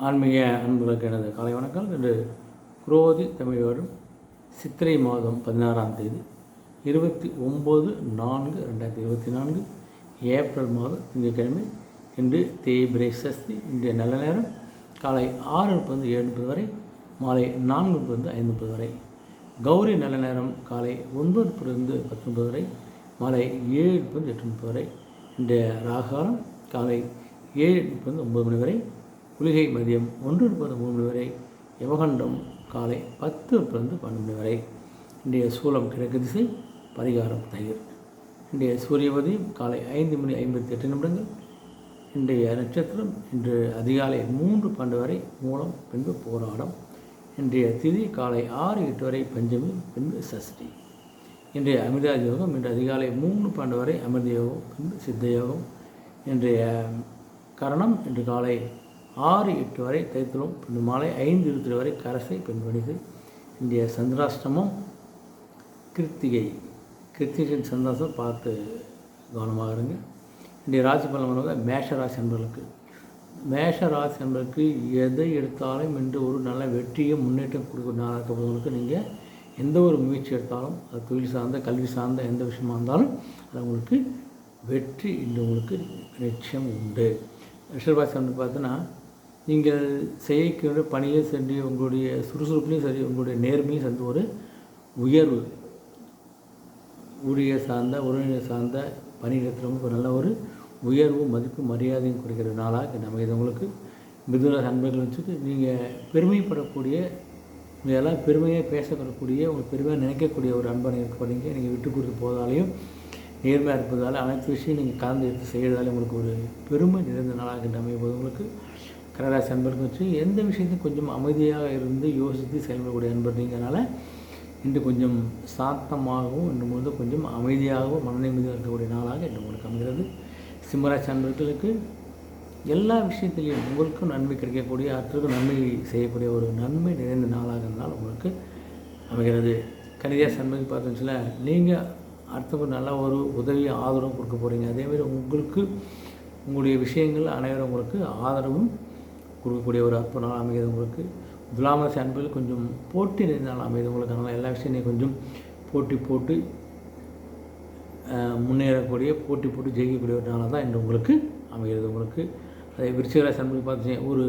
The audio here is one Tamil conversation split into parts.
ஆன்மீக அன்புகளுக்கு எனது காலை வணக்கம். இன்று குரோதி தமிழ் வருடம் சித்திரை மாதம் 16ஆம் தேதி 29/4/2024 ஏப்ரல் மாதம் திங்கட்கிழமை. இன்று தேய்பிரை சஷ்டி. இன்றைய நல்ல நேரம் காலை 6:30 7:30 வரை, மாலை 4:30 5:30 வரை. கௌரி நல்ல நேரம் காலை 9:30 10:30 வரை, மாலை 7:30 8:30 வரை. இன்றைய ராகாலம் காலை 7:30 9 மணி வரை, குளிகை மதியம் 1:30 3 மணி வரை, யமகண்டம் காலை 10:30 12 மணி வரை. இன்றைய சூலம் கிழக்கு திசை, பரிகாரம் தயிர். இன்றைய சூரியவதியம் காலை 5:58 இன்றைய நட்சத்திரம் இன்று அதிகாலை 3:12 வரை மூலம், பின்பு போராடம். இன்றைய திதி காலை 6:08 வரை பஞ்சமி, பின்பு சஷ்டி. இன்றைய அமிர்த யோகம் இன்று அதிகாலை 3:12 வரை அமிர்த யோகம், பின்பு சித்த யோகம். இன்றைய கரணம் இன்று காலை 6:08 வரை தைத்துளம், பின்பு மாலை 5:20 வரை கரசை, பின் வணிது. இன்றைய சந்திராஷ்டமம் கிருத்திகையின் சந்திராஷ்டம் பார்த்து கவனமாக இருங்க. இன்றைய ராசி பலன் வருவது மேஷ ராசி என்பதற்கு எதை எடுத்தாலும் இன்று ஒரு நல்ல வெற்றியை முன்னேற்றம் கொடுக்க நாளாக இருப்பவர்களுக்கு நீங்கள் எந்த ஒரு முயற்சி எடுத்தாலும், அது தொழில் சார்ந்த கல்வி சார்ந்த எந்த விஷயமா இருந்தாலும் அது உங்களுக்கு வெற்றி இன்று உங்களுக்கு நிச்சயம் உண்டு. ரிஷபராசி வந்து பார்த்தீங்கன்னா, நீங்கள் செய்யக்கூடிய பணியும் சரி, உங்களுடைய சுறுசுறுப்புலையும் சரி, உங்களுடைய நேர்மையும் சேர்ந்து ஒரு உயர்வு, ஊழியர் சார்ந்த உறவினர் சார்ந்த பணியிடத்தில் ஒரு நல்ல ஒரு உயர்வு, மதிப்பு, மரியாதையும் கொடுக்கிற நாளாக நமக்கு உங்களுக்கு மிதுன நண்பர்கள் வச்சுட்டு நீங்கள் பெருமைப்படக்கூடிய, இதெல்லாம் பெருமையாக பேசப்படக்கூடிய, உங்களுக்கு பெருமையாக நினைக்கக்கூடிய ஒரு அன்பனை இருக்க நீங்கள் விட்டு கொடுத்து போவதாலையும் நேர்மையாக இருப்பதால் அனைத்து விஷயம் நீங்கள் கலந்து எடுத்து செய்கிறதாலே உங்களுக்கு ஒரு பெருமை நிறைந்த நாளாக அமையப்போது. உங்களுக்கு கடகராசி அன்பர்கள் வச்சு எந்த விஷயத்தையும் கொஞ்சம் அமைதியாக இருந்து யோசித்து செயல்படக்கூடிய அன்பர் நீங்களால் இன்று கொஞ்சம் சாந்தமாகவும், இன்று வந்து கொஞ்சம் அமைதியாகவும் மன நிம்மதியாக இருக்கக்கூடிய நாளாக இன்று உங்களுக்கு அமைகிறது. சிம்மராசி அன்பர்களுக்கு எல்லா விஷயத்திலையும் உங்களுக்கும் நன்மை கிடைக்கக்கூடிய, அடுத்தது நன்மை செய்யக்கூடிய ஒரு நன்மை நிறைந்த நாளாக இருந்தால் உங்களுக்கு அமைகிறது. கன்னிராசி அன்பர்கள் பார்த்தீங்கன்னா, நீங்கள் அடுத்தவங்க நல்ல ஒரு உதவி ஆதரவும் கொடுக்க போகிறீங்க. அதேமாதிரி உங்களுக்கு உங்களுடைய விஷயங்கள் அனைவரும் உங்களுக்கு ஆதரவும் கொடுக்கக்கூடிய ஒரு அற்புத நாள் அமைகிறது. உங்களுக்கு துலாம் ராசி அன்பர்கள் கொஞ்சம் போட்டி நிறைந்த நாள் அமைகிறது. உங்களுக்கு அதனால் எல்லா விஷயத்தையும் கொஞ்சம் போட்டு முன்னேறக்கூடிய, போட்டு ஜெயிக்கக்கூடிய ஒரு நாளாக தான் இன்று உங்களுக்கு அமைகிறது. உங்களுக்கு அதே விருச்சிக ராசி அன்பர்கள் பார்த்தீங்கன்னா, ஒரு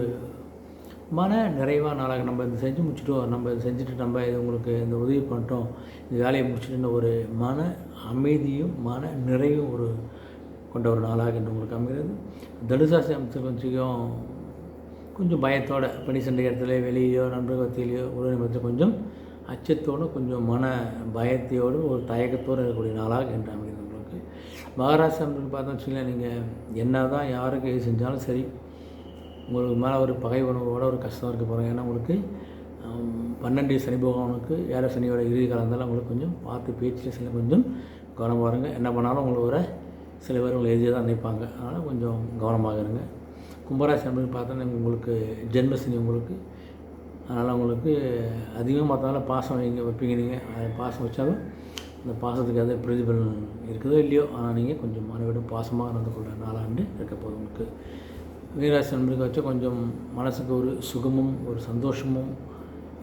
மன நிறைவான நாளாக நம்ம இதை செஞ்சு முடிச்சுட்டோம், நம்ம இதை செஞ்சுட்டு நம்ம இது உங்களுக்கு இந்த உதவி பண்ணிட்டோம், இந்த வேலையை முடிச்சுட்டு ஒரு மன அமைதியும் மன நிறைவும் ஒரு கொண்ட ஒரு நாளாக இன்று உங்களுக்கு அமைகிறது. தனுசாசி அமைச்சர் கொஞ்சம் பயத்தோட பணி சென்ற இடத்துல வெளியிலையோ நண்பர்கள் மத்தியிலையோ உறவினர் மத்தியில் கொஞ்சம் அச்சத்தோடு, கொஞ்சம் மன பயத்தையோடு, ஒரு தயக்கத்தோடு இருக்கக்கூடிய நாளாக என்று அமைகிறது. உங்களுக்கு மகராசி அப்படின்னு பார்த்தோம் வச்சுக்கலாம், நீங்கள் என்ன தான் யாருக்கு எது செஞ்சாலும் சரி, உங்களுக்கு மேலே ஒரு பகை உணவோட ஒரு கஷ்டம் இருக்க போகிறோம். ஏன்னா உங்களுக்கு 12 சனி பகவானுக்கு 7 சனியோட இறுதி காலம் இருந்தாலும் உங்களுக்கு கொஞ்சம் பார்த்து பேச்சில் சில கொஞ்சம் கவனமாக இருங்க. என்ன பண்ணாலும் உங்களுக்கு ஒரு சில பேர் உங்களை எழுதியாக தான் நினைப்பாங்க, அதனால் கொஞ்சம் கவனமாக இருங்க. கும்பராசி அப்படின்னு பார்த்தோன்னா உங்களுக்கு ஜென்மசனி உங்களுக்கு, அதனால் உங்களுக்கு அதிகமாக பார்த்தனால பாசம் வைப்பீங்க. நீங்கள் பாசம் வச்சாலும் அந்த பாசத்துக்கு அது பிரதிபலன் இருக்குதோ இல்லையோ, ஆனால் நீங்கள் கொஞ்சம் அனைவரும் பாசமாக நடந்து கொள்கிற நாளாண்டு இருக்க போகுது. உங்களுக்கு மீனராசி நண்பர்களுக்கு வச்சா கொஞ்சம் மனசுக்கு ஒரு சுகமும் ஒரு சந்தோஷமும்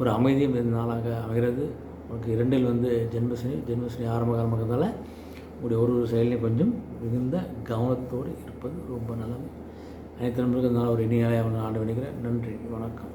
ஒரு அமைதியும் இருந்த நாளாக அமைகிறது. உங்களுக்கு 2இல் வந்து ஜென்மசனி ஆரம்ப காலமாக இருக்கிறதால உங்களுடைய ஒரு செயலையும் கொஞ்சம் மிகுந்த கவனத்தோடு இருப்பது ரொம்ப நல்லது. அனைத்து நண்பர்களுக்கு இருந்தாலும் ஒரு இனியாலே ஆண்டு நினைக்கிறேன். நன்றி, வணக்கம்.